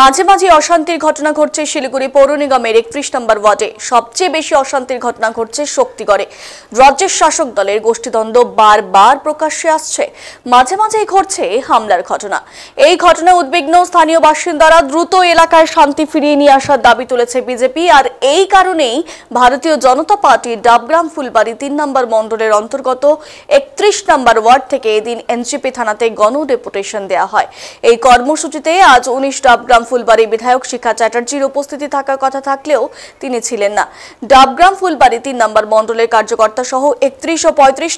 মাঝে মাঝে অশান্তির ঘটনা ঘটছে শিলিগুড়ি পৌর নিগমের 31 নম্বর ওয়ার্ডে। সবচেয়ে বেশি অশান্তির ঘটনা ঘটছে শক্তিগড়ে। রাজ্যের শাসক দলের গোষ্ঠীদ্বন্দ্ব বারবার প্রকাশ্যে আসছে। মাঝে মাঝেই ঘটছে হামলার ঘটনা। এই ঘটনায় উদ্বিগ্ন স্থানীয় বাসিন্দারা দ্রুত এলাকায় শান্তি ফিরিয়ে নিয়ে আসার দাবি তুলেছে বিজেপি। আর এই কারণেই ভারতীয় জনতা পার্টি ডাবগ্রাম ফুলবাড়ি 3 নম্বর মণ্ডলের অন্তর্গত 31 নম্বর ওয়ার্ড থেকে এদিন এনজিপি থানাতে গণ ডেপুটেশন দেওয়া হয়। এই কর্মসূচিতে আজ 19 ডাবগ্রাম ফুলবাড়ি বিধায়ক শিখা চ্যাটার্জির উপস্থিতি থাকার কথা থাকলেও তিনি ছিলেন না। ডাবগ্রাম ফুলবাড়ি 3 নম্বর মণ্ডলের কার্যকর্তা সহ 31 ও 35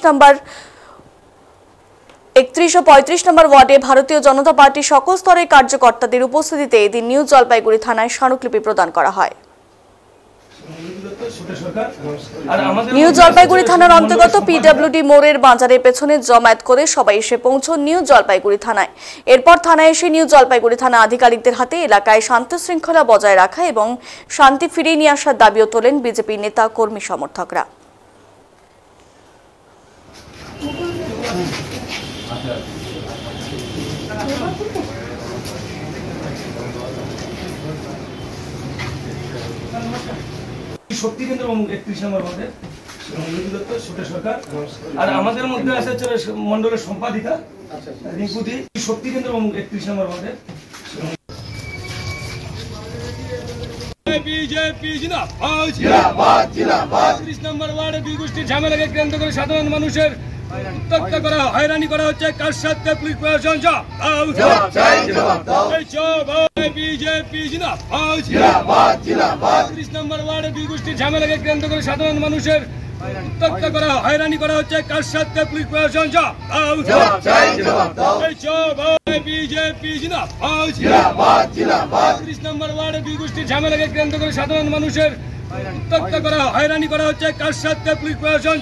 নম্বর ওয়ার্ডে ভারতীয় জনতা পার্টির সকল স্তরের কার্যকর্তাদের উপস্থিতিতে এদিন নিউ জলপাইগুড়ি থানায় স্মারকলিপি প্রদান করা হয়। নিউ জলপাইগুড়ি থানার অন্তর্গত পিডব্লিউডি মোড়ের বাজারের পেছনে জমায়েত করে সবাই এসে পৌঁছন নিউ জলপাইগুড়ি থানায়। এরপর থানায় এসে নিউ জলপাইগুড়ি থানা আধিকারিকদের হাতে এলাকায় শান্তি শৃঙ্খলা বজায় রাখা এবং শান্তি ফিরিয়ে নিয়ে আসার দাবিও তোলেন বিজেপি নেতা কর্মী সমর্থকরা। শক্তি কেন্দ্র 31 নম্বর ওয়ার্ডে সরকার আর আমাদের মধ্যে আছে মন্ডলের সম্পাদিকা রিঙ্কুদি। শক্তি কেন্দ্র 31 নম্বর ওয়ার্ডে বিজেপি জিন্দাবাদ জিন্দাবাদ জিন্দাবাদ। 31 নম্বর ওয়ার্ডে দুই গোষ্ঠীর ঝামেলাকে কেন্দ্র করে সাধারণ মানুষের উত্ত্যক্ত করা হয়রানি করা হচ্ছে। কার সাথে পুলিশ প্রশাসন বিজেপি জিন্দাবাদ জিন্দাবাদ জিন্দাবাদ। 31 নম্বর ওয়ার্ডে দুই গোষ্ঠীর ঝামেলাকে কেন্দ্র করে সাধারণ মানুষের উত্ত্যক্ত করা হয়রানি করা হচ্ছে। কার সাথে পুলিশ প্রশাসন বিজেপি জিন্দাবাদ জিন্দাবাদ জিন্দাবাদ। 31 নম্বর ওয়ার্ডে দুই গোষ্ঠীর ঝামেলাকে কেন্দ্র করে সাধারণ মানুষের উত্ত্যক্ত করা হয়রানি করা হচ্ছে। কার সাথে পুলিশ প্রশাসন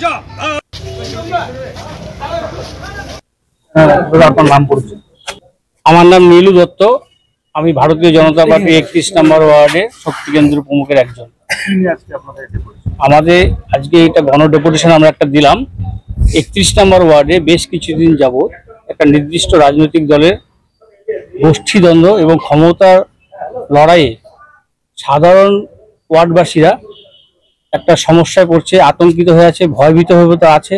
আমার নাম নীলু দত্ত। আমি ভারতীয় জনতা পার্টি 31 নম্বর ওয়ার্ডে শক্তি কেন্দ্র প্রমুখের একজন। আমাদের আজকে এটা গণ ডেপুটেশন আমরা একটা দিলাম। 31 নম্বর ওয়ার্ডে বেশ কিছুদিন যাবত একটা নির্দিষ্ট রাজনৈতিক দলের গোষ্ঠীদ্বন্দ্ব এবং ক্ষমতার লড়াইয়ে সাধারণ ওয়ার্ডবাসীরা একটা সমস্যায় পড়ছে, আতঙ্কিত হয়ে আছে, ভয়ভীত হয়ে আছে।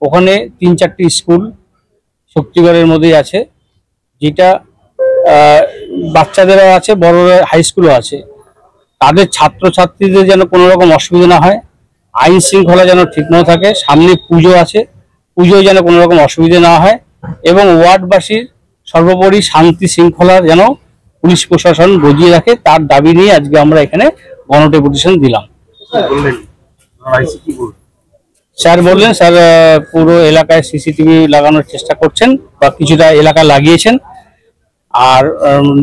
ওখানে 3-4টি স্কুল শক্তিগড়ের মধ্যেই আছে, যেটা বাচ্চাদেরও আছে, বড় হাই স্কুলও আছে। তাদের ছাত্রছাত্রীদের যেন কোনো রকম অসুবিধা না হয়, আইন শৃঙ্খলা যেন ঠিক না থাকে। সামনে পুজো আছে, পুজোয় যেন কোনো রকম অসুবিধা না হয় এবং ওয়ার্ডবাসীর সর্বোপরি শান্তি শৃঙ্খলা যেন পুলিশ প্রশাসন বজিয়ে রাখে, তার দাবি নিয়ে আজকে আমরা এখানে গণ ডেপুটেশন দিলাম। স্যার বললেন, স্যার পুরো এলাকায় সিসিটিভি লাগানোর চেষ্টা করছেন বা কিছুটা এলাকা লাগিয়েছেন, আর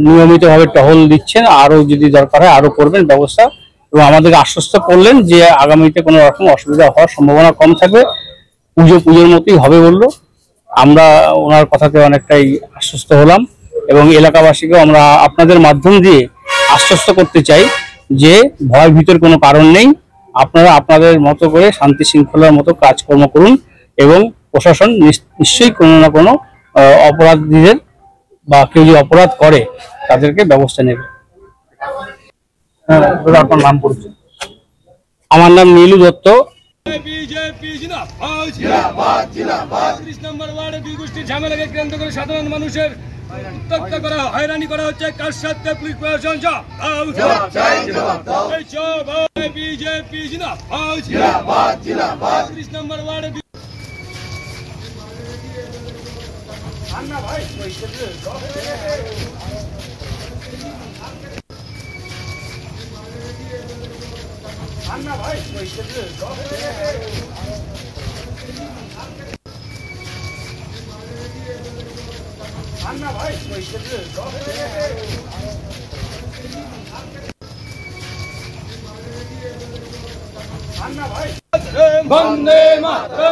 নিয়মিতভাবে টহল দিচ্ছেন, আরো যদি দরকার হয় আরো করবেন ব্যবস্থা। এবং আমাদেরকে আশ্বস্ত করলেন যে আগামীতে কোনো রকম অসুবিধা হওয়ার সম্ভাবনা কম থাকবে, পুজোর মতোই হবে বললো। আমরা ওনার কথাতে অনেকটাই আশ্বস্ত হলাম এবং এলাকাবাসীকেও আমরা আপনাদের মাধ্যম দিয়ে আশ্বস্ত করতে চাই যে ভয় ভীতর কোনো কারণ নেই। আপনারা আপনাদের মতো করে শান্তি শৃঙ্খলার মতো কাজকর্ম করুন এবং প্রশাসন নিশ্চয়ই কোনো না কোনো অপরাধীদের বা কেউ যদি অপরাধ করে তাদেরকে ব্যবস্থা নেবে। আপনার নাম পড়ছে? আমার নাম নীলু দত্ত। বিজেপি জিন্দাবাদ জিন্দাবাদ জিন্দাবাদ। 31 নম্বর ওয়ার্ডে দুই গোষ্ঠীর ঝামেলাকে কেন্দ্র করে সাধারণ মানুষের উত্ত্যক্ত করা হয়রানি করা হচ্ছে। কার সাথে পুলিশ প্রশাসন বিজেপি জিন্দাবাদ জিন্দাবাদ জিন্দাবাদ। 31 নম্বর ওয়ার্ডে বন্দে মাতরম।